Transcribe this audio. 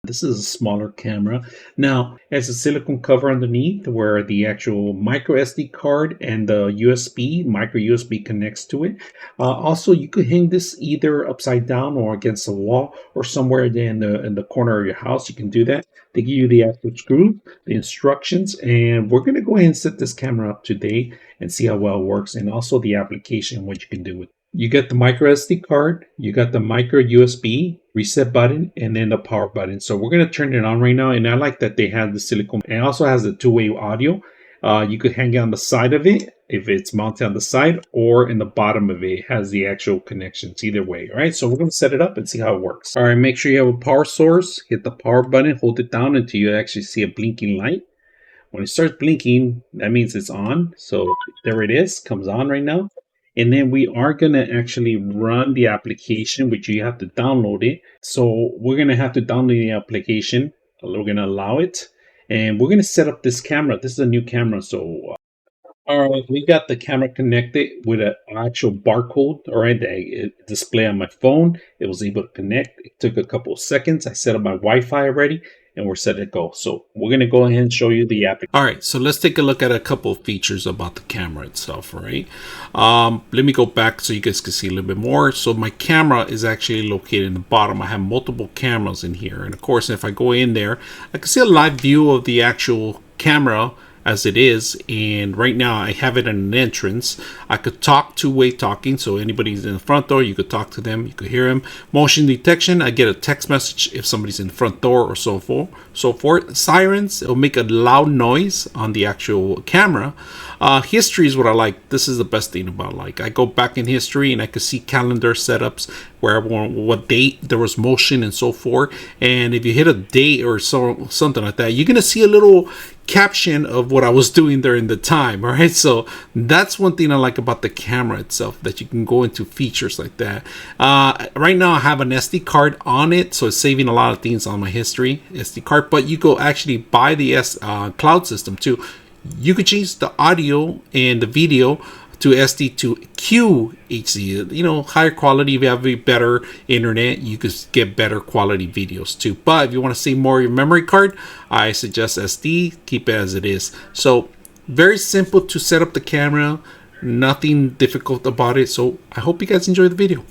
This is a smaller camera. Now, it has a silicone cover underneath where the actual micro SD card and the micro USB connects to it. Also, you could hang this either upside down or against a wall or somewhere in the corner of your house. You can do that. They give you the actual screw, the instructions, and we're going to go ahead and set this camera up today and see how well it works, and also the application, what you can do with it. You get the micro SD card, you got the micro USB reset button, and then the power button. So we're going to turn it on right now. And I like that they have the silicone. It also has the two-way audio. You could hang it on the side of it if it's mounted on the side, or in the bottom of it. It has the actual connections either way. All right, so we're going to set it up and see how it works. All right, make sure you have a power source. Hit the power button, hold it down until you actually see a blinking light. When it starts blinking, that means it's on. So there it is, comes on right now. And then we are going to actually run the application, which you have to download it. So we're going to have to download the application. We're going to allow it. And we're going to set up this camera. This is a new camera. So, all right, we got the camera connected with an actual barcode. All right, that display on my phone. It was able to connect. It took a couple of seconds. I set up my Wi-Fi already, and we're set to go. So we're going to go ahead and show you the app. All right, so let's take a look at a couple of features about the camera itself, all right? Let me go back so you guys can see a little bit more. So my camera is actually located in the bottom. I have multiple cameras in here. And of course, if I go in there, I can see a live view of the actual camera as it is, and right now I have it in an entrance. I could talk two-way talking, so anybody's in the front door, you could talk to them, you could hear them. Motion detection, I get a text message if somebody's in the front door or so forth. Sirens, it'll make a loud noise on the actual camera. History is what I like. This is the best thing about, like, I go back in history and I could see calendar setups where what date there was motion and so forth. And if you hit a date or something like that, you're gonna see a little caption of what I was doing during the time. All right, so that's one thing I like about the camera itself, that you can go into features like that. Right now I have an SD card on it, so it's saving a lot of things on my history SD card, but you go actually buy the cloud system too. You could change the audio and the video to SD to QHD, you know, higher quality. If you have a better internet, you could get better quality videos too. But if you want to save more of your memory card, I suggest SD, keep it as it is. So very simple to set up the camera, nothing difficult about it. So I hope you guys enjoy the video.